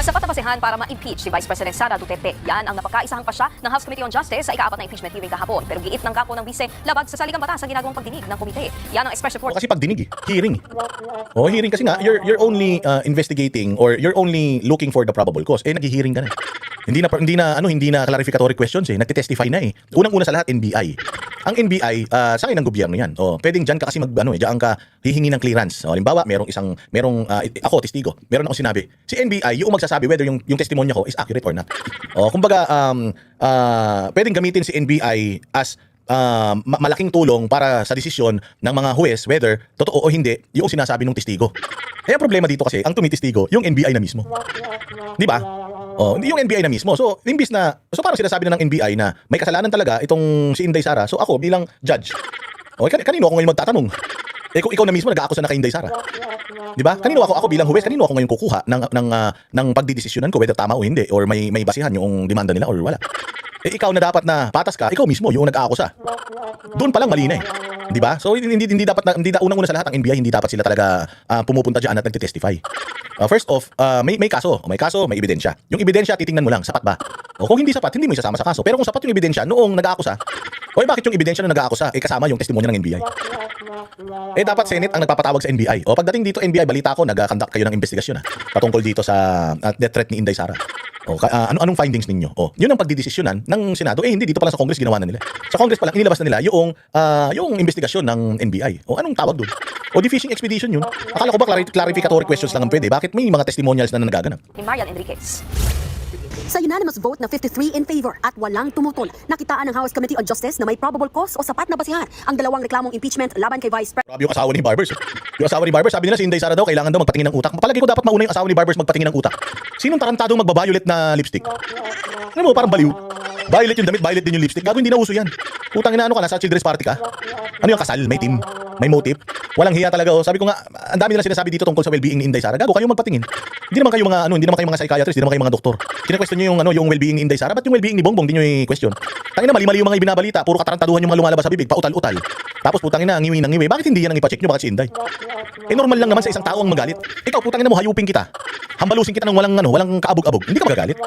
Sapat na basehan para ma-impeach si Vice President Sara Duterte. Yan ang napagkaisahang pasya ng House Committee on Justice sa ika-4 na impeachment hearing kahapon. Pero giit ng kampo ng bise, labag sa saligang batas ang ginagawang pagdinig ng komite. Yan ang express report. Kasi pagdinig hearing. Hearing kasi nga, you're only investigating or you're only looking for the probable cause. Naghi-hearing ka na. Hindi na clarificatory questions nagte-testify na Unang-una sa lahat, NBI. Ang NBI, sa akin ng gobyerno yan. Pwedeng dyan ka kasi diyan ka hihingi ng clearance. Halimbawa, ako, testigo, meron akong sinabi. Si NBI, yung magsasabi whether yung testimonya ko is accurate or not. Kumbaga, pwedeng gamitin si NBI as malaking tulong para sa desisyon ng mga huwes whether totoo o hindi yung sinasabi ng testigo. Ang problema dito kasi, ang tumitestigo, yung NBI na mismo. Di ba? Hindi yung NBI na mismo. So parang sinasabi na ng NBI na may kasalanan talaga itong si Inday Sara. So ako bilang judge, kanino ako ngayon magtatanong? Kung ikaw na mismo nag-aakusa na kay Inday Sara. Di ba? Kanino ako bilang huwes, kanino ako ngayon kukuha ng pagdidesisyonan ko whether tama o hindi or may basihan yung demanda nila or wala. Ikaw na dapat na patas ka, ikaw mismo yung nag-aakusa. Doon pa lang mali na Di ba? So hindi dapat unang-una sa lahat ang NBI hindi dapat sila talaga pumupunta diyan at nagte-testify. First off, may kaso, may ebidensya. Yung ebidensya titingnan mo lang, sapat ba? Kung hindi sapat, hindi mo isasama sa kaso. Pero kung sapat yung ebidensya noong nag-aakusa, bakit yung ebidensya na nag-aakusa kasama yung testimonya ng NBI? Dapat Senate ang nagpapatawag sa NBI. Pagdating dito NBI, balita ko nag-conduct kayo ng investigasyon patungkol dito sa death threat ni Inday Sara. Anong findings ninyo? Yun ang pagdidesisyonan ng Senado. Hindi dito pa lang sa Congress ginawa na nila. Sa Congress pa lang inilabas na nila yung investigasyon ng NBI. Anong tawag doon? Di fishing expedition yun. Akala ko ba clarificatory questions lang ang pwede? Bakit may mga testimonials na nagaganap? Ni Marian Enriquez. Sa unanimous vote na 53 in favor at walang tumutol, nakitaan ng House Committee on Justice na may probable cause o sapat na basihan ang dalawang reklamong impeachment laban kay Vice President. Grabe yung asawa ni Barbers. Yung asawa ni Barbers, sabi nila si Inday Sara daw kailangan daw magpatingin ng utak. Palagi ko dapat mauna yung asawa ni Barbers magpatingin ng utak. Sinong tarantadong magbabayolate na lipstick? Ano mo, parang baliw. Violet yung damit, violet din yung lipstick. Gago, hindi na uso yan. Putang ina, ka, nasa children's party ka? Ano yung kasal? May team? May motive? Walang hiya talaga. Sabi ko nga, ang dami nila sinasabi dito tungkol sa well-being ni Inday Sara. Gago, kayo magpatingin. Hindi naman kayo mga psychiatrist, hindi naman kayo mga doktor. Kina-question niyo yung well-being ni Inday Sara. Ba't yung well-being ni Bongbong di niyo i-question? Tangina, mali-mali yung mga ibinabalita. Puro katarantaduhan yung mga lumalabas sa bibig, pautal-utal. Tapos putang ina, ngiwi ng ngiwi. Bakit hindi yan ang ipa-check niyo? Bakit si Inday? Normal lang naman sa isang tao ang magalit. Ikaw, putang ina mo, hayupin kita. Hambalusin kita ng walang kaabog-abog. Hindi ka magagalit.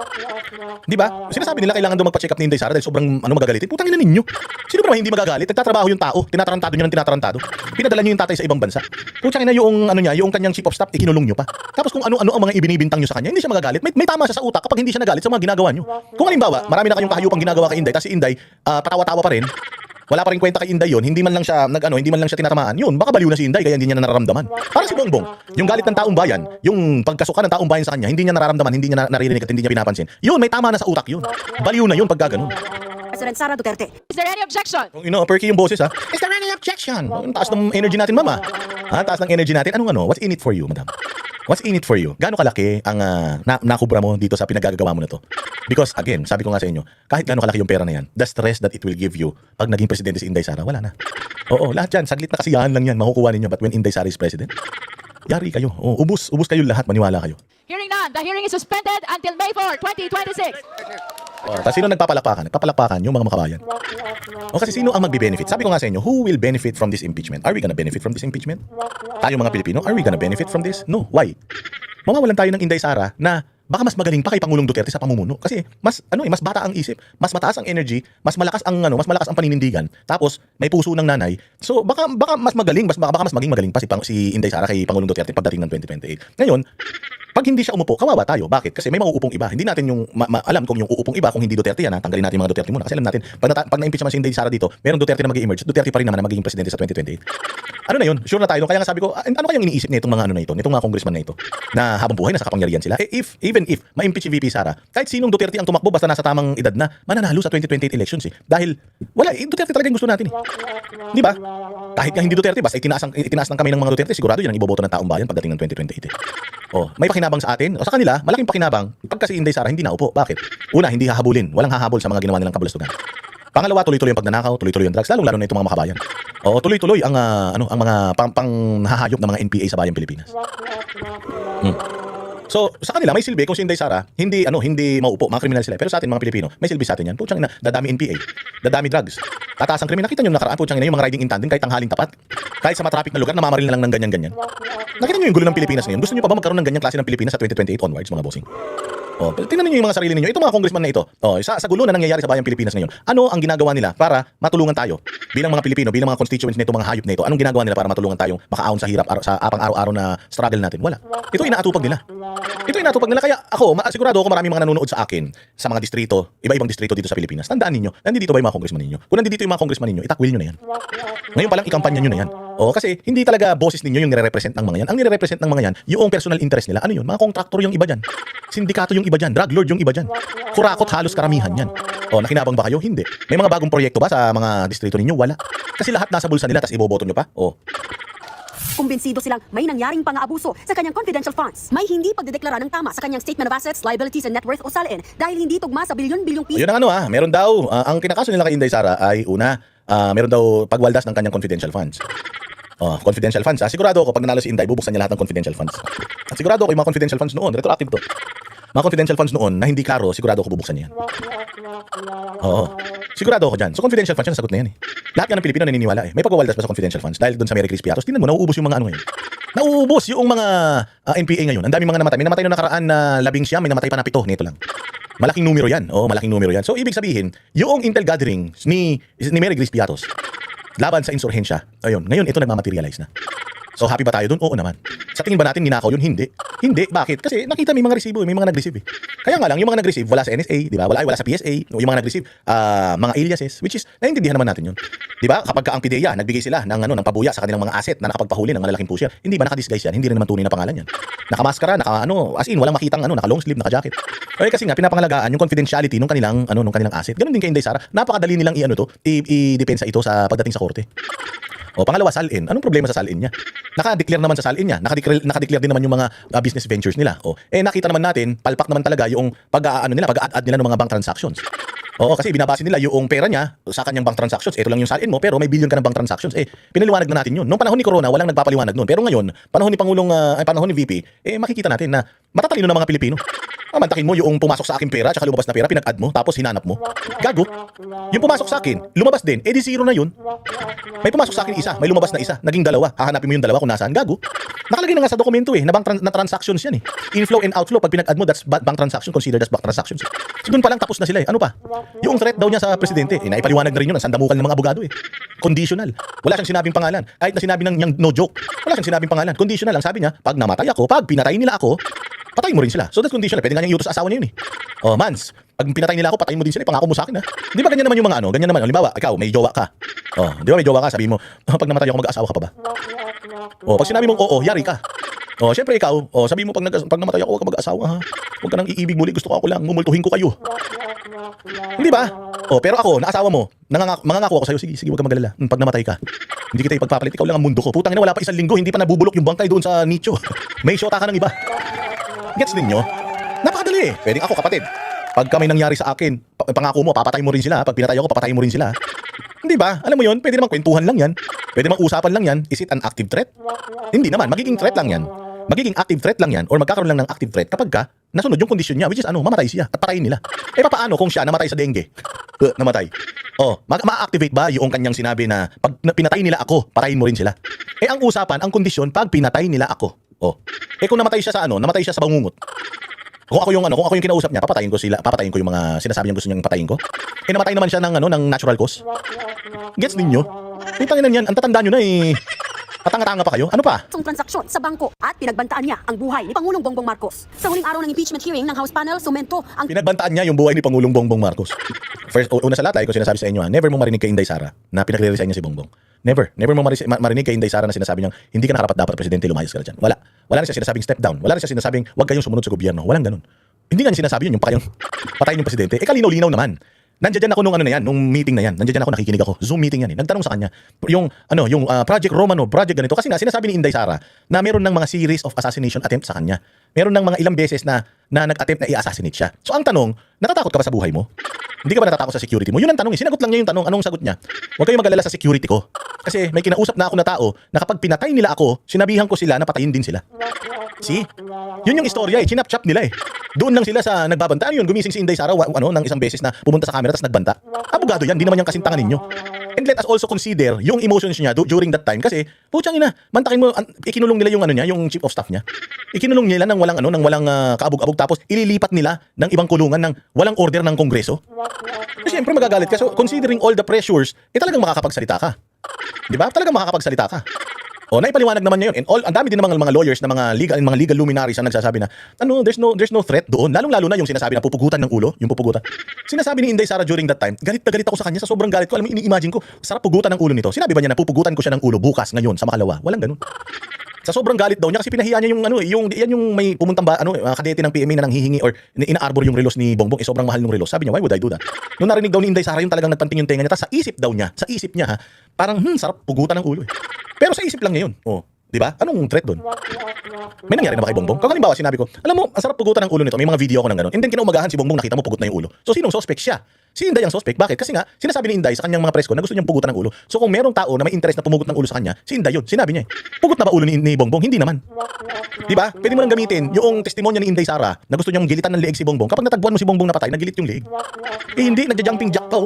Di ba? Sinasabi nila kailangan daw magpa-check up ni Inday Sara dahil sobrang magagalitin. Putang ina ninyo. Sino ba naman hindi magagalit? Nagtatrabaho yung tao, tinatarantado niyo ng tinatarantado. Pinadala niyo yung tatay sa ibang bansa. Putang ina yung kanyang chief of staff ikinulong niyo pa. Tapos kung ano-ano ang mga ibinibintang niyo sa kanya, hindi siya magagalit. May tama siya sa utak kapag hindi siya nagalit sa mga ginagawa niyo. Kung halimbawa, marami na kayong kahayupang ginagawa kay Inday, tapos si Inday patawa-tawa pa rin. Wala pa rin kwenta kay Inday yun, hindi man lang siya tinatamaan. Yun, baka baliw na si Inday kaya hindi niya nararamdaman. Para si Bongbong, yung galit ng taong bayan, yung pagkasuka ng taong bayan sa kanya, hindi niya nararamdaman, hindi niya naririnig at hindi niya pinapansin. Yun, may tama na sa utak yun. Baliw na yun pag gano'n. President Sara Duterte. Is there any objection? Perky yung boses ha. Is there any objection? Ang taas ng energy natin, mama. Taas ng energy natin. What's in it for you, madam? What's in it for you? Gaano kalaki ang nakubra mo dito sa pinagagawa mo na to? Because again, sabi ko nga sa inyo, kahit gaano kalaki yung pera na yan, the stress that it will give you pag naging presidente si Inday Sara, wala na. Lahat yan, saglit na kasiyahan lang yan, makukuha ninyo. But when Inday Sara is president, yari kayo. Ubus kayo lahat, maniwala kayo. Hearing none. The hearing is suspended until May 4, 2026. Tapos sino nagpapalakpakan? Nagpapalakpakan yung mga makabayan. Kasi sino ang magbe-benefit? Sabi ko nga sa inyo, who will benefit from this impeachment? Are we gonna benefit from this impeachment? Tayo mga Pilipino, are we gonna benefit from this? No. Why? Mawawalan tayo ng Inday Sara na baka mas magaling pa kay Pangulong Duterte sa pamumuno kasi mas bata ang isip, mas mataas ang energy, mas malakas ang paninindigan. Tapos may puso ng nanay. So baka mas magaling, baka mas maging magaling pa si Inday Sara kay Pangulong Duterte pagdating ng 2028. Ngayon, pag hindi siya umupo, kawawa tayo. Bakit? Kasi may mauupong iba. Hindi natin yung alam kung yung uupong iba kung hindi Duterte yan, tanggalin natin yung mga Duterte muna. Kasi alam natin, pag na-impeach naman si Inday Sara dito, merong Duterte na mag-emerge. Duterte pa rin naman na magiging presidente sa 2028. Ano na yun? Sure na tayo. Kaya nga sabi ko, ano kayang iniisip nitong mga nitong mga congressman na ito na habang buhay nasa kapangyarihan sila? Even if ma-impeach si VP Sara, kahit sinong Duterte ang tumakbo basta nasa tamang edad na, mananalo sa 2028 elections Dahil Duterte talaga yung gusto natin Di ba? Kahit nga hindi Duterte, basta itinaas ng kamay ng mga Duterte, sigurado yan ang iboboto ng taong bayan pagdating ng 2028. May pakinabang sa atin. Sa kanila, malaking pakinabang. Pag kasi Inday Sara hindi naupo. Bakit? Una, hindi hahabulin. Walang hahabol sa mga ginawa nilang kabulastugan. Pangalawa, tuloy-tuloy ang pagnanakaw, tuloy-tuloy ang drugs, lalo na itong mga makabayan. Tuloy-tuloy ang mga panghahayop ng mga NPA sa bayang Pilipinas. So, sa kanila may silbi kung si Inday Sara hindi mauupo, mga kriminal sila. Pero sa atin mga Pilipino, may silbi sa atin yan. Putsang ina, dadami NPA, dadami drugs. Tataas ang krimen. Nakita niyo nakaraan putsang ina yung mga riding in tandem kahit tanghaling tapat. Kahit sa matraffic na lugar, namamaril na lang ng ganyan-ganyan. Nakita niyo yung gulo ng Pilipinas ngayon. Gusto niyo pa ba magkaroon ng ganyang klase ng Pilipinas sa 2028 onwards, mga bossing? Oh, tingnan niyo yung mga sarili ninyo. Ito mga congressman na ito. Oh, sa gulo na nangyayari sa bayang Pilipinas ngayon. Ano ang ginagawa nila para matulungan tayo bilang mga Pilipino, bilang mga constituents nito, mga hayop na ito? Anong ginagawa nila para matulungan tayong makaahon sa hirap sa pang-araw-araw na struggle natin? Wala. Ito inaatupag nila. Ito inaatupag nila. Kaya ako, sigurado ako maraming mga nanonood sa akin sa mga distrito, iba-ibang distrito dito sa Pilipinas. Tandaan ninyo, nandito ba yung mga congressman ninyo? Kung nandito yung mga congressman ninyo, itakwil nyo na yan. Ngayon pa lang ikampanya nyo na yan. O kasi hindi talaga boses ninyo yung nire-represent ng mga yan. Ang nire-represent ng mga yan, yung personal interest nila. Ano yun? Mga kontraktor yung iba dyan. Sindikato yung iba dyan. Drug lord yung iba dyan. Kurakot halos karamihan yan. O nakinabang ba kayo? Hindi. May mga bagong proyekto ba sa mga distrito ninyo? Wala. Kasi lahat nasa bulsa nila, tas iboboto nyo pa? O. Kumbinsido silang may nangyaring pang-aabuso sa kanyang confidential funds. May hindi pagdedeklara ng tama sa kanyang statement of assets, liabilities, and net worth o SALN dahil hindi tugma sa bilyon-bilyong piso. Yun ang meron daw. Ang kinakaso nila kay Inday Sara ay una, meron daw pagwaldas ng kanyang confidential funds. Confidential funds. Sigurado ako pag nanalo si Inday, bubuksan niya lahat ng confidential funds. At sigurado ako yung mga confidential funds noon, retroactive to. Mga confidential funds noon na hindi klaro, sigurado ako bubuksan niya yan. Oo. Sigurado ako dyan. So confidential funds yan, sagot na yan eh. Lahat nga ng Pilipino naniniwala eh. May pagwawaldas pa sa confidential funds dahil doon sa Mary Chris Piatos. Tingnan mo, nauubos yung mga ano ngayon. Nauubos yung mga NPA ngayon. Ang daming mga namatay. May namatay noong nakaraan na 11, may namatay pa na 7 nito lang. Malaking numero yan. Oo, malaking numero yan. So ibig sabihin, yung intel gathering ni Mary Chris Piatos laban sa insurhensya, ayun, ngayon ito nagmamaterialize na. So happy ba tayo dun? Oo naman. Sa tingin ba natin ninakaw yun? Hindi. Hindi. Bakit? Kasi nakita may mga resibo, may mga nag-receive eh. Kaya nga lang, yung mga nag-receive wala sa NSA, di ba? Wala sa PSA. Yung mga nag-receive, mga aliases, which is, naiintindihan naman natin yun. Di ba? Kapag ang PDEA, nagbigay sila ng, ng pabuya sa kanilang mga asset na nakapagpahuli ng malalaking pusher, hindi ba nakadisguise yan? Hindi rin naman tunay na pangalan yan. Nakamaskara, as in, walang makitang naka-long sleeve, naka-jacket. Okay, kasi nga, pinapangalagaan yung confidentiality nung kanilang asset. Ganun din kay Inday Sara. Napakadali nilang i-depensa ito sa pagdating sa korte. O pangalawa, SALN. Anong problema sa SALN niya? Naka-declare naman sa SALN niya. Naka-declare din naman yung mga business ventures nila. O, nakita naman natin, palpak naman talaga yung pag-add nila ng mga bank transactions. Oo, kasi binabase nila yung pera niya sa kanyang bank transactions. Ito lang yung SALN mo, pero may billion ka ng bank transactions. Pinaliwanag na natin yun. Noong panahon ni Corona, walang nagpapaliwanag noon. Pero ngayon, panahon ni VP, makikita natin na matatalino ng mga Pilipino. Mantakin mo yung pumasok sa akin pera, tsaka lumabas na pera, pinag-add mo, tapos hinanap mo. Gago. Yung pumasok sa akin, lumabas din, di zero na yun. May pumasok sa akin isa, may lumabas na isa, naging dalawa. Hahanapin mo yung dalawa kung nasaan. Gago. Nakalagay na nga sa dokumento na na transactions yan eh. Inflow and outflow, pag pinag-add mo, that's bank transaction, considered as bank transactions. So doon pa lang tapos na sila eh. Ano pa? Yung threat daw niya sa presidente, naipaliwanag na rin yun, ang sandamukan ng mga abogado eh. Conditional. Wala siyang sinabing pangalan. Kahit na sinabi ng no joke, wala siyang sinabing pangalan. Conditional lang. Sabi niya, pag namatay ako, pag pinatay nila ako, patayin mo rin sila. So that's conditional. Pwede nga niyang iutos sa asawa niya yun eh. Mans, pag pinatay nila ako, patayin mo din sila. Pangako mo sa akin ha. Di ba ganyan naman yung mga ganyan naman. Halimbawa, ikaw, may jowa ka. Di ba may jowa ka, sabi mo, pag namatay ako, mag-aasawa ka pa ba? Pag sinabi mong oo, yari ka. Syempre ikaw, sabi mo, pag namatay ako, huwag ka mag-aasawa ha. Huwag ka nang iibig muli, gusto ko ako lang, mumultuhin ko kayo. Hindi ba? Pero ako, naasawa mo, mangangako ako sa'yo, sige, huwag ka mag-alala. Pag namatay ka, hindi kita ipagpapalit, ikaw lang ang mundo ko. Putang ina, wala pa 1 linggo, hindi pa nabubulok yung bangkay doon sa nicho. May shota ka ng iba. Gets din nyo? Napakadali eh. Pwedeng ako, kapatid. Pagka may nangyari sa akin, pangako mo, papatay mo rin sila. Pag pinatay ako, papatay mo rin sila. Hindi ba? Alam mo yun, pwede naman kwentuhan lang yan. Pwede naman usapan lang yan. Is it an active threat? Hindi naman, magiging threat lang yan. Magiging active threat lang yan or magkakaroon lang ng active threat kapag ka nasunod yung kondisyon niya, which is mamatay siya at patayin nila. Paano kung siya namatay sa dengue? Namatay. Ma-activate ba yung kanyang sinabi na pag pinatay nila ako, patayin mo rin sila? Ang usapan, ang kondisyon, pag pinatay nila ako. Kung namatay siya sa namatay siya sa bangungot. Kung ako yung kinausap niya, papatayin ko yung mga sinasabi niyang gusto niyang patayin ko. Namatay naman siya ng natural cause. Gets ninyo? Tangina niyan, ang tatanda niyo na eh. Patanga-tanga pa kayo? Ano pa? Ang transaksyon sa bangko at pinagbantaan niya ang buhay ni Pangulong Bongbong Marcos. Sa huling araw ng impeachment hearing ng House panel, sumento ang Pinagbantaan niya yung buhay ni Pangulong Bongbong Marcos. First, una sa lahat, ko sinasabi sa inyo, never mo marinig kay Inday Sara na pinagre-resign niya si Bongbong. Never mo marinig kay Inday Sara na sinasabi niyang hindi ka nakarapat-dapat presidente, lumayas ka na dyan. Wala na siya sinasabing step down. Wala na siya sinasabing huwag kayong sumunod sa gobyerno. Walang ganun. Hindi nga niya sinasabi yun, yung patayin yung presidente. Kalinaw-linaw naman. Nandiyan ako nung meeting na yan. Nandiyan ako, nakikinig ako. Zoom meeting yan eh. Nagtanong sa kanya yung Project Romano, project ganito. Kasi nga sinasabi ni Inday Sara na meron ng mga series of assassination attempt sa kanya. Meron ng mga ilang beses na nag-attempt na i-assassinate siya. So ang tanong, natatakot ka ba sa buhay mo? Hindi ka ba natatakot sa security mo? Yun ang tanong eh. Sinagot lang niya yung tanong. Anong sagot niya? Huwag kayong mag-alala sa security ko. Kasi may kinausap na ako na tao na kapag pinatay nila ako, sinabihan ko sila na patayin din sila. See? Yun yung istorya eh. Chinap-chap nila eh. Doon lang sila sa nagbabanta. Ano yun? Gumising si Inday Sara ng isang beses na pumunta sa camera tapos nagbanta. Abogado yan. Di naman yung kasintangan ninyo. And let us also consider yung emotions niya during that time kasi putyang ina, mantakin mo ikinulong nila yung ano niya, yung chief of staff niya. Ikinulong nila nang walang kaabog-abog tapos ililipat nila ng ibang kulungan ng walang order ng Kongreso. Kasi siyempre magagalit ka. So considering all the pressures, talagang makakapagsalita ka. 'Di ba? Talagang makakapagsalita ka. Naipaliwanag naman niya yun. And ang dami din ng mga lawyers na mga legal luminaries na nagsasabi na there's no threat doon. Lalong-lalo na yung sinasabi na pupugutan ng ulo, yung pupugutan. Sinasabi ni Inday Sara during that time, galit na galit ako sa kanya sa sobrang galit ko. Alam mo, ini-imagine ko, sarap pugutan ng ulo nito. Sinabi ba niya na pupugutan ko siya ng ulo bukas ngayon sa makalawa? Walang ganun. Sa sobrang galit daw niya kasi pinahiya niya yung may pumuntang kadete ng PMA na nanghihingi or ina-arbor yung relos ni Bongbong, sobrang mahal ng relos. Sabi niya, why would I do that? Nung narinig daw ni Inday Sara yung talagang nagpanting yung tenga niya, sa isip niya ha, parang sarap pugutan ng ulo. Pero sa isip lang niya yun. Di ba? Anong threat doon? May nangyari na ba kay Bongbong? Kung halimbawa sinabi ko, alam mo, ang sarap pugutan ng ulo nito. May mga video ako ng gano'n. And then kinaumagahan si Bongbong, nakita mo pugut na yung ulo. So sinong suspect siya? Si Inday ang suspect. Bakit? Kasi nga, sinasabi ni Inday sa kanyang mga press ko na gusto niyang pugutan ng ulo. So kung merong tao na may interest na pumugot ng ulo sa kanya, si Inday yun. Sinabi niya pugut na ba ulo ni Bongbong? Hindi naman. Di ba? Pwede mo lang gamitin yung testimonya ni Inday Sara na gusto niyang gilitan ng leeg si Bongbong. Kapag natagpuan mo si Bongbong na patay, nagilit yung leeg. Hindi, nagja-jumping jack pa.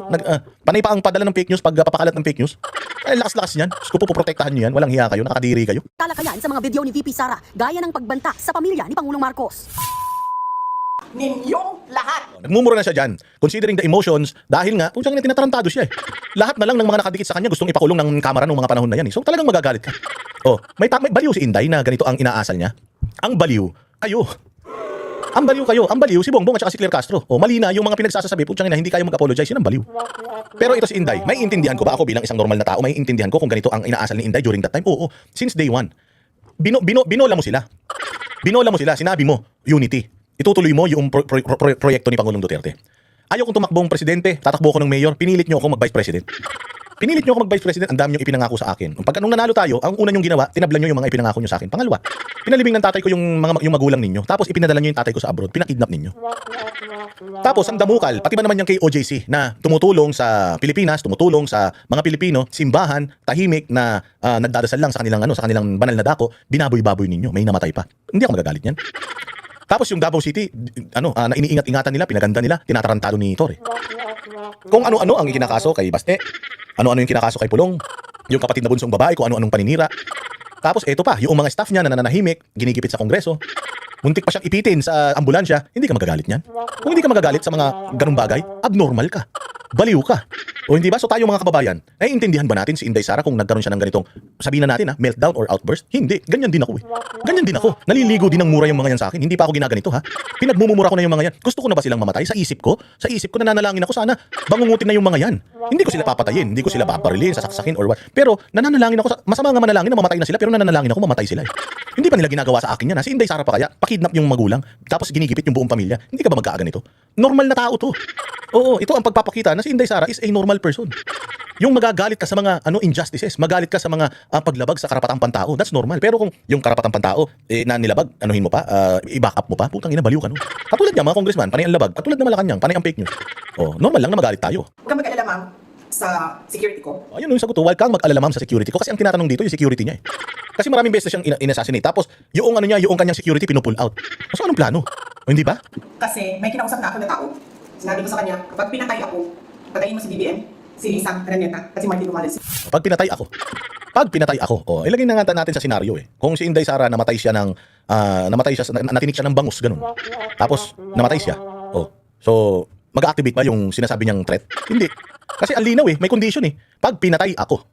Panay pa ang padala ng fake news pag papakalat ng fake news. Lakas-lakas niyan. Diyos ko po, poprotektahan niyo yan. Walang hiya kayo, nakadiri kayo. Talakayan sa mga video ni VP Sara, gaya ng pagbanta sa pamilya ni Pangulong Marcos. Ninyong lahat. Nagmumura na siya dyan. Considering the emotions, dahil nga, kung siyang tinatarantado siya Lahat na lang ng mga nakadikit sa kanya gustong ipakulong ng kamera nung mga panahon na yan So talagang magagalit ka. May baliw si Inday na ganito ang inaasal niya. Ang baliw, kayo. Ang baliw kayo. Ang baliw si Bongbong at saka si Claire Castro. Mali na yung mga pinagsasabi. Putyang ina, hindi kayo mag-apologize. Yun ang baliw. Pero ito si Inday, may intindihan ko ba ako bilang isang normal na tao? May intindihan ko kung ganito ang inaasal ni Inday during that time? Oo. Since day one. Binola mo sila. Binola mo sila. Sinabi mo, unity. Itutuloy mo yung proyekto ni Pangulong Duterte. Ayaw kong tumakbong presidente, tatakbo ko ng mayor, pinilit nyo ako mag-vice president. Pinilit nyo ako mag-vice president, ang dami nyo ipinangako sa akin. Nung nanalo tayo, ang una nyong ginawa, tinablan nyo yung mga ipinangako nyo sa akin. Pangalawa, pinalibing ng tatay ko yung magulang ninyo, tapos ipinadala nyo yung tatay ko sa abroad, pinakidnap ninyo. Tapos ang damukal, pati ba naman yung kay OJC na tumutulong sa Pilipinas, tumutulong sa mga Pilipino, simbahan, tahimik na nagdadasal lang sa kanilang banal na dako, binaboy-baboy ninyo, may namatay pa. Hindi ako magagalit niyan. Tapos yung Davao City, na iniingat-ingatan nila, pinaganda nila, tinatarantado ni Torre. Kung ano-ano ang ikinakaso kay Baste, ano-ano yung kinakaso kay Pulong, yung kapatid na bunsong babae, kung ano-anong paninira. Tapos eto pa, yung mga staff niya na nananahimik, ginigipit sa Kongreso, muntik pa siyang ipitin sa ambulansya, hindi ka magagalit niyan. Kung hindi ka magagalit sa mga ganung bagay, abnormal ka. Baliw ka. O hindi ba? So tayo mga kababayan, intindihan ba natin si Inday Sara kung nagkaroon siya ng ganitong, sabihin na natin meltdown or outburst? Hindi. Ganyan din ako Ganyan din ako. Naliligo din ng mura yung mga yan sa akin. Hindi pa ako ginaganito ha. Pinagmumura ko na yung mga yan. Gusto ko na ba silang mamatay? Sa isip ko nananalangin ako sana bangungutin na yung mga yan. Hindi ko sila papatayin. Hindi ko sila paparilin, sasaksakin or what. Pero nananalangin ako. Masama nga manalangin na mamatay na sila pero nananalangin ako mamatay sila Hindi pa nila ginagawa sa akin yan ha. Si Inday Sara pa kaya? Pakidnap yung magulang. Tapos ginigipit yung buong pamilya. Hindi ka ba magkaaganito? Normal na tao to. Oo, ito ang pagpapakita na si Inday Sara is a normal person. Yung magagalit ka sa mga injustices, magalit ka sa mga paglabag sa karapatang pantao, that's normal. Pero kung yung karapatang pantao na nilabag, anuhin mo pa, i-back up mo pa, putang ina, baliw ka no. Katulad niya mga congressman, panay ang labag, katulad ng Malacanang, panay ang fake news. Normal lang na magalit tayo. Huwag kang mag-alala, ma'am, sa security ko. Ayun yung sagot, huwag kang mag-alala ma'am sa security ko kasi ang tinatanong dito yung security niya Kasi maraming beses siyang in-assassinate. Tapos yung yung kanyang security pinupull out. So anong plano? Hindi ba? Kasi may kinausap na ako na tao. Sinabi ko sa kanya, kapag pinatay ako, patayin mo si BBM, si Sam Araneta, at si Martin Romualdez. Pag pinatay ako, ilagay na nga natin sa senaryo Kung si Inday Sara natinik siya ng bangus, ganun. Tapos namatay siya. So mag-activate ba yung sinasabi niyang threat? Hindi. Kasi ang linaw may condition Pag pinatay ako.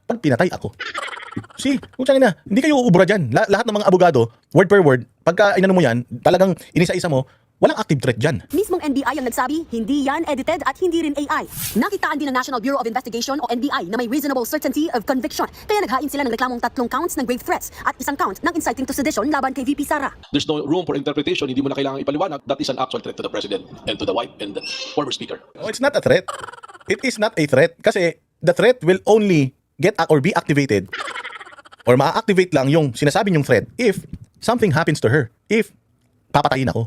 Kung na, hindi kayo uubra dyan. Lahat ng mga abogado, word per word, pagka inano mo yan, talagang inisa-isa mo, walang active threat dyan. Mismong NBI ang nagsabi, hindi yan edited at hindi rin AI. Nakitaan din ng National Bureau of Investigation o NBI na may reasonable certainty of conviction. Kaya naghain sila ng reklamong 3 counts ng grave threats at 1 count ng inciting to sedition laban kay VP Sara. There's no room for interpretation. Hindi mo na kailangan ipaliwanag. That is an actual threat to the president and to the wife and the former speaker. No, it's not a threat. It is not a threat kasi the threat will only get or be activated or ma-activate lang yung sinasabi niyong threat if something happens to her. If papatayin ako.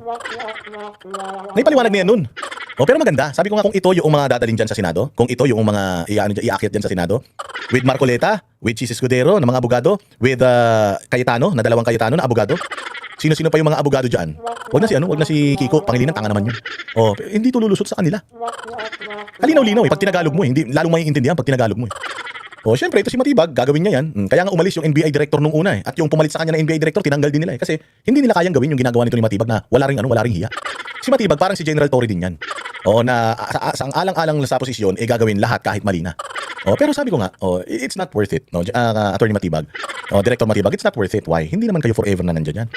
Naipaliwanag niya nun. Pero maganda. Sabi ko nga kung ito yung mga dadalhin dyan sa Senado, kung ito yung mga iaakit dyan sa Senado, with Marcoleta, with Chis Escudero na mga abogado, with Cayetano, na 2 Cayetano na abogado. Sino-sino pa yung mga abogado dyan? Wag na si Kiko, Pangilinan, tanga naman yun. Hindi to lulusot sa kanila. Kalinaw-linaw Pag tinagalog mo, hindi, lalong maiintindihan pag tinagalog mo O syempre, ito si Matibag, gagawin niya yan. Kaya nga umalis yung NBI director nung una eh. At yung pumalit sa kanya na NBI director, tinanggal din nila eh. Kasi hindi nila kayang gawin yung ginagawa nito ni Matibag na wala ring hiya. Si Matibag parang si General Torre din yan. O na sa alang-alang sa posisyon, gagawin lahat kahit mali na. O pero sabi ko nga, it's not worth it. No? Attorney Matibag, Director Matibag, it's not worth it. Why? Hindi naman kayo forever na nandyan yan.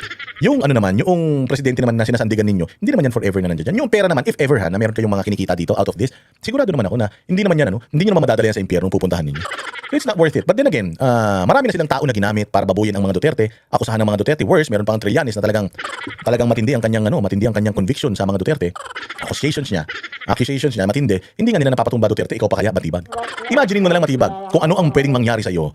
Yung ano naman, yung presidente naman na sinasandigan ninyo, hindi naman yan forever na nandyan yan. Yung pera naman, if ever na meron kayong mga kinikita dito out of this, sigurado naman ako na hindi naman yan hindi nyo naman madadala yan sa impyerno pupuntahan ninyo. So it's not worth it. But then again, marami na silang tao na ginamit para babuyin ang mga Duterte. Akusahan ng mga Duterte. Worse, meron pang Trillanes na talagang matindi ang kanyang conviction sa mga Duterte. Accusations niya, matindi. Hindi nga nila napapatumba Duterte, ikaw pa kaya Matibag. Imaginein mo na lang Matibag kung ano ang pwedeng mangyari sa iyo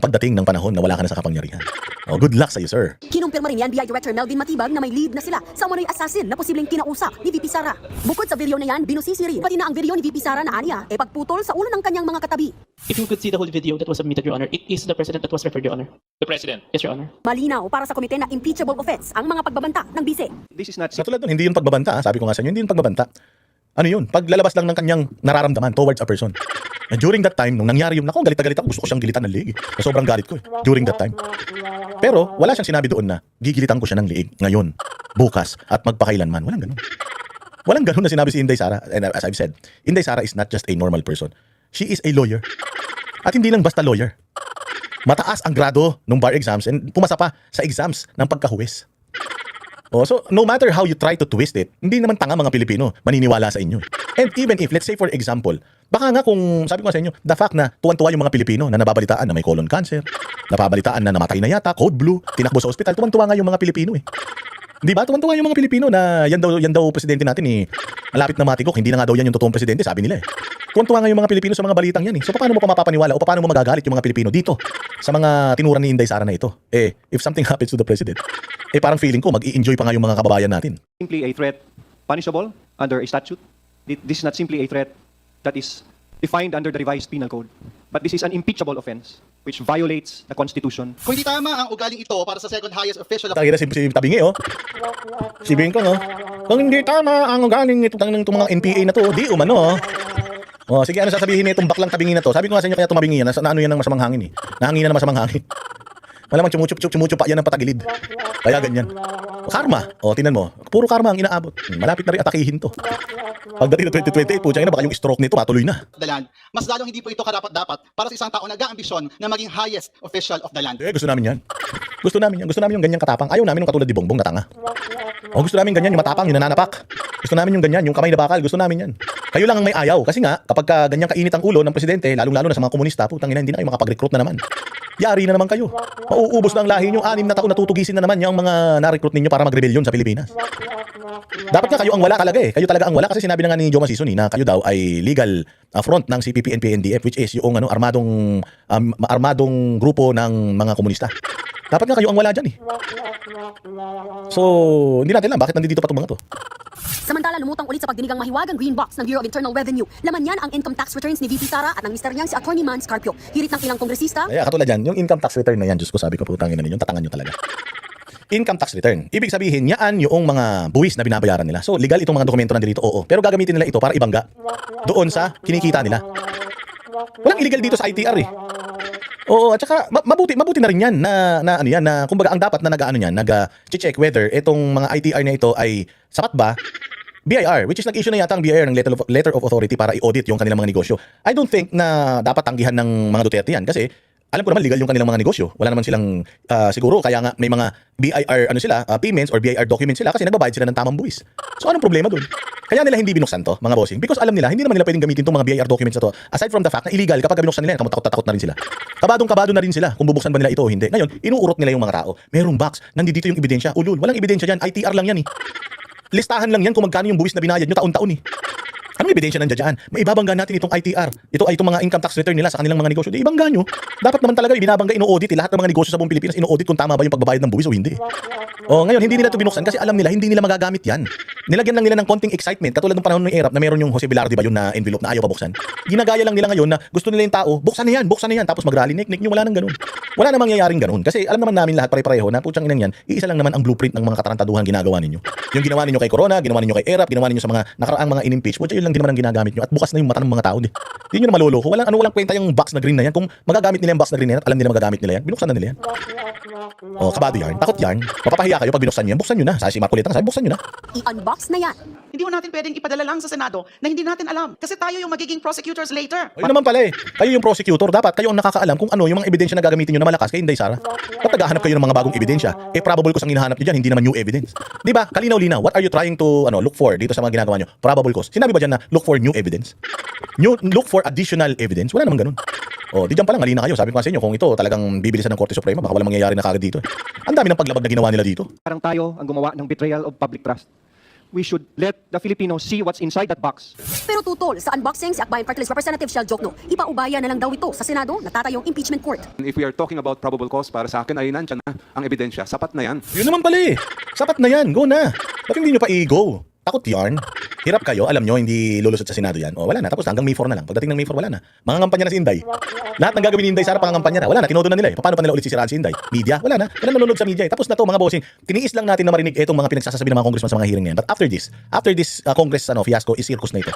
pagdating ng panahon na wala ka na sa kapangyarihan. Good luck sa iyo, sir. Kinumpirma rin ni NBI Director Melvin Matibag na may lead na sila sa umano'y assassin na posibleng kinausap ni VP Sara. Bukod sa video na yan, binusisi rin pati na ang video ni VP Sara na aniya pagputol sa ulo ng kanyang mga katabi. If you could see the whole video that was submitted, Your Honor, it is the President that was referred, Your Honor. The President. Yes, Your Honor. Malinaw para sa komite na impeachable offense ang mga pagbabanta ng bise. This is not Sa tulad nun, hindi yun pagbabanta. Sabi ko nga sa inyo, hindi yun pagbabanta. Ano yun? Paglalabas lang ng kanyang nararamdaman towards a person. And during that time, nung nangyari yung, galit na galit ako, gusto ko siyang gilitan ng liig. So, sobrang galit ko during that time. Pero, wala siyang sinabi doon na, gigilitan ko siya ng liig ngayon, bukas, at magpakailanman. Walang ganun. Walang ganun na sinabi si Inday Sara. And as I've said, Inday Sara is not just a normal person. She is a lawyer. At hindi lang basta lawyer. Mataas ang grado ng bar exams and pumasa pa sa exams ng pagkahuwis. So no matter how you try to twist it, hindi naman tanga mga Pilipino maniniwala sa inyo. And even if, let's say for example, baka nga kung sabi ko sa inyo, the fact na tuwan-tuwa yung mga Pilipino na nababalitaan na may colon cancer, nababalitaan na namatay na yata, code blue, tinakbo sa ospital, tuwan-tuwa nga yung mga Pilipino eh. Di ba? Tuwan-tuwa yung mga Pilipino na yan daw presidente natin eh. Malapit na matigok, hindi na nga daw yan yung totoong presidente, sabi nila eh. Tuwan-tuwa nga yung mga Pilipino sa mga balitang yan eh. So paano mo pa mapapaniwala o paano mo magagalit yung mga Pilipino dito sa mga tinuran ni Inday Sara na ito? If something happens to the president, parang feeling ko mag-i-enjoy pa nga yung mga kababayan natin. simply a threat punishable under a statute. This is not simply a threat that is defined under the revised penal code, but this is an impeachable offense which violates the Constitution. Kung hindi tama ang ugaling ito para sa second highest official of Takira si Tabingi Si Bingkong Kung hindi tama ang ugaling itong mga NPA na to, di umano sige, ano sasabihin nitong baklang Tabingi na to? Sabi ko nga sa inyo kaya tumabingi yan, na ano yan ng masamang hangin eh. Nahangin na ng masamang hangin. Malamang chumuchupa yan ng patagilid. Kaya ganyan. Karma. Tingnan mo. Puro karma ang inaabot. Malapit na rin atakihin to. Pagdating na 2028 po, dyan na baka yung stroke nito matuloy na. the land, mas lalong hindi po ito karapat-dapat para sa isang tao na nag-aambisyon na maging highest official of the land. Gusto namin yan. Gusto namin yan. Gusto namin yung ganyang katapang. Ayaw namin yung katulad ni Bongbong na tanga. Gusto namin ganyan, yung matapang, yung nananapak. Gusto namin yung ganyan, yung kamay na bakal. Gusto namin yan. Kayo lang ang may ayaw. Kasi nga, kapag ganyan kainit ang ulo ng presidente, lalong-lalo na sa mga komunista, putang ina, hindi na kayo makapag-recruit na naman. Yari na naman kayo. Mauubos na ang lahi nyo. 6 na taon natutugisin na naman yung mga na-recruit ninyo para mag-rebellion sa Pilipinas. Dapat nga kayo ang wala talaga eh. Kayo talaga ang wala kasi sinabi na nga ni Joma Sison na kayo daw ay legal front ng CPP, NP, NDF, which is yung armadong grupo ng mga komunista. Dapat nga kayo ang wala dyan eh. So, hindi natin alam bakit nandito pa itong mga to. Samantala, lumutang ulit sa pagdinig ang mahiwagang green box ng Bureau of Internal Revenue. Laman yan ang income tax returns ni VP Sara at ng mister niyang si Attorney Man Scarpio. Hirit ng ilang kongresista. Katulad yan, yung income tax return na yan, Diyos ko sabi ko putangin na ninyo, tatangan nyo talaga. Income tax return. Ibig sabihin, yaan yung mga buwis na binabayaran nila. So, legal itong mga dokumento nandito, oo. Pero gagamitin nila ito para ibangga doon sa kinikita nila. Walang illegal dito sa ITR eh. Oo, at saka mabuti na rin yan na kumbaga ang dapat na nag-check whether itong mga ITR na ito ay sapat ba. BIR, which is nag-issue na yata ang BIR ng letter of authority para i-audit yung kanilang mga negosyo. I don't think na dapat tanggihan ng mga Duterte yan kasi alam ko naman legal yung kanilang mga negosyo. Wala naman silang siguro kaya nga may mga BIR payments or BIR documents sila kasi nagbabayad sila ng tamang buwis. So anong problema doon? Kaya nila hindi binuksan to, mga bossing. Because alam nila, hindi naman nila pwedeng gamitin tong mga BIR documents na to. Aside from the fact na illegal kapag binuksan nila, takot na rin sila. Kabadong-kabado na rin sila kung bubuksan ba nila ito o hindi. Ngayon, inuurot nila yung mga tao. Merong box, nandito yung ebidensya. Ulul, walang ebidensya diyan. ITR lang yan eh. Listahan lang yan kung magkano yung buwis na binayad nyo taon-taon eh. Anong ebidensya nandiyan dyan? Maibabangga natin itong ITR. Ito ay itong mga income tax return nila sa kanilang mga negosyo. Di ibangga nyo. Dapat naman talaga ibinabangga, ino-audit lahat ng mga negosyo sa buong Pilipinas, ino-audit kung tama ba yung pagbabayad ng buwis o hindi. Ngayon, hindi nila ito binuksan kasi alam nila, hindi nila magagamit yan. Nilagyan lang nila ng konting excitement. Katulad ng panahon ng ERAP na meron yung Jose Velarde ba yun na envelope na ayaw pa buksan. Ginagaya lang nila ngayon na gusto nila yung tao, buksan na yan. Tapos mag-rally, nik-nik nyo, wala nang ganun. Wala namang mangyayaring ganun. Kasi alam naman namin lahat pare-pareho na putyang inang yan, iisa lang naman ang blueprint ng mga katarantaduhan ginagawa ninyo. Yung ginawa ninyo kay Corona, ginawa ninyo kay ERAP, ginawa ninyo sa mga nakaraang mga in-impeach, putya yun lang din naman ang ginagamit nyo. At bukas na yung mata ng mga tao. Hindi nyo na maloloko. Walang kwenta yung box na green na yan. Kung magagamit nila yung box na green na yan, at alam nila magagamit nila yan, binuksan na nila yan. Oh, kabado yarn. Takot yarn. Mapapahiya kayo pag binuksan nyo yan. Buksan nyo na. Sabi si Marcoleta, sabi buksan nyo na. I-unbox na yan. Hindi mo natin pwedeng ipadala lang sa Senado na hindi natin alam. Kasi tayo yung magiging prosecutors later. Ayun naman pala eh. Kayo yung prosecutor, dapat kayo ang nakakaalam kung ano yung mga ebidensya na gagamitin nyo na malakas kay Inday Sara. At naghahanap kayo ng mga bagong ebidensya. Eh probable cause ang hinahanap nyo dyan, hindi naman new evidence. Di ba? Kalinaw-linaw. What are you trying to look for dito sa mga ginagawa nyo? Probable cause. Sinabi ba dyan na look for new evidence? Look for additional evidence? Wala naman ganun. Oh, di dyan pa lang, halina kayo. Sabi ko nga sa inyo, kung ito talagang bibilisan ng Korte Suprema, baka walang mangyayari na kagad dito. Ang dami ng paglabag na ginawa nila dito. Parang tayo ang gumawa ng betrayal of public trust. We should let the Filipinos see what's inside that box. Pero tutol, sa unboxing, si Akbayan Party List Representative Shell Jokno, ipaubaya na lang daw ito sa Senado na tatayong impeachment court. If we are talking about probable cause, para sa akin ay nandyan na ang ebidensya. Sapat na yan. Yun naman pala eh. Sapat na yan. Go na. Bakit hindi nyo pa i-go? Takot yarn. Hirap kayo. Alam nyo, hindi lulusot sa Senado yan. O wala na. Tapos hanggang May 4 na lang. Pagdating ng May 4, wala na. Mga ngampanya na si Inday. Lahat ng gagawin ni Inday Sara, pangangampanya na. Wala na. Tinodo na nila eh. Paano pa nila ulit sisiraan si Inday? Media? Wala na. Wala nanonood sa media eh. Tapos na to mga bossing. Tiniis lang natin na marinig itong mga pinagsasabi ng mga congressman sa mga hearing na yan. But after this Congress fiasco, is circus na ito.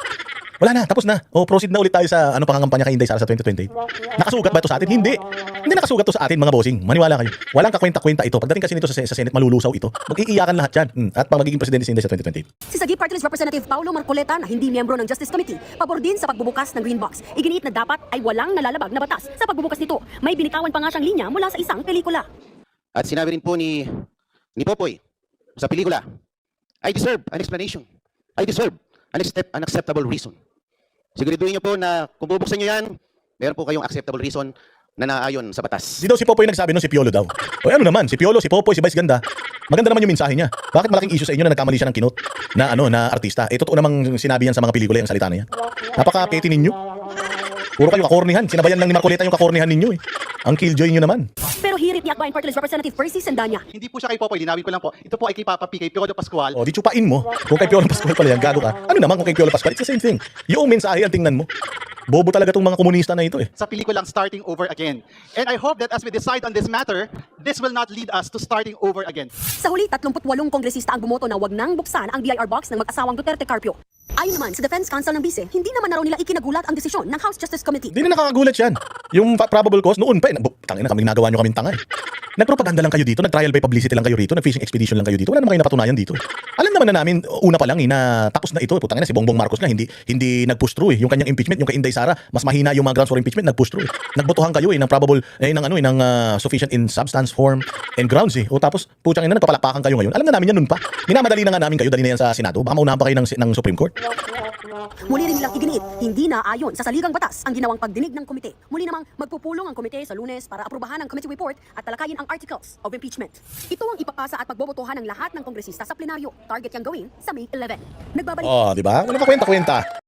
Wala na, tapos na. O, proceed na ulit tayo sa pangangampanya kay Inday Sara sa 2020. Nakasugat ba ito sa atin? Hindi. Hindi nakasugat to sa atin, mga bossing. Maniwala kayo. Walang kakwenta-kwenta ito. Pagdating kasi nito sa Senate, malulusaw ito. Mag-iiyakan lahat yan. At magiging presidente si Inday sa 2020. Si Sagip Party List Representative Paulo Marcoleta na hindi miyembro ng Justice Committee, pabor din sa pagbubukas ng Green Box. Iginiit na dapat ay walang nalalabag na batas sa pagbubukas nito. May binitawan pa nga siyang linya mula sa isang pelikula. At sinabi rin po ni Popoy sa pelikula, I deserve an explanation. I deserve an acceptable reason. Siguraduhin niyo po na kung bubuksan niyo yan, meron po kayong acceptable reason na naayon sa batas. Di daw si Popoy nagsabi nun, si Piolo daw. O ano naman, si Piolo, si Popoy, si Vice Ganda. Maganda naman yung mensahe niya. Bakit malaking issue sa inyo na nagkamali siya ng kinot na artista? Eh, totoo namang sinabi yan sa mga pelikula yung salita na yan. Napaka-petty ninyo. Puro kayo kakornihan. Sinabayan lang ni Marcoleta yung kakornihan ninyo eh. Ang killjoy nyo naman. Pero hirit ni Akbayan Party List Representative Percy Sandanya. Hindi po siya kay Popoy, linawin ko lang po. Ito po ay kay Papa P, kay Piolo Pascual. O, di chupain mo. Kung kay Piolo Pascual pala yan, gago ka. Ano naman kung kay Piolo Pascual? It's the same thing. Yung mensahe ang tingnan mo. Bobo talaga tong mga komunista na ito eh. Sa pelikulang Starting Over Again. And I hope that as we decide on this matter, this will not lead us to starting over again. Sa huli, 38 kongresista ang bumoto na wag nang buksan ang BIR box ng mag-asawang Duterte Carpio. Ayon naman sa Defense Counsel ng Bise, hindi naman na raw nila ikinagulat ang desisyon ng House Justice Committee. Di na nakakagulat yan. Yung probable cause, noon pa eh. Tangina kami nagawa nyo kaming tanga eh. Nagpropaganda lang kayo dito, nag-trial by publicity lang kayo rito, nag-fishing expedition lang kayo dito. Wala naman kayo napatunayan dito eh. Alam naman na namin, una pa lang eh, na tapos na ito. Putangina, si Bongbong Marcos nga, hindi nag-push through eh. Yung kanyang impeachment, yung kay Inday Sara, mas mahina yung mga grounds for impeachment, nag-push through eh. Nagbotohan kayo eh, ng probable, ng sufficient in substance, form, and grounds eh. O tapos, putang ina, nagpapalakpakan kayo ngayon. Alam na namin yan nun pa. Minamadali na nga namin kayo, dali na yan sa Senado. Baka maunahan pa kayo ng Supreme Court. Muli rin nilang iginiit, hindi na ayon sa saligang batas ang ginawang pagdinig ng komite. Muli namang magpupulong ang komite sa Lunes para aprubahan ang committee report at talakayin ang articles of impeachment. Ito ang ipapasa at pagbobotohan ng lahat ng kongresista sa plenaryo. Target yang gawin sa May 11. Nagbabalik. Oh, di ba? Wala pa kwenta-kwenta.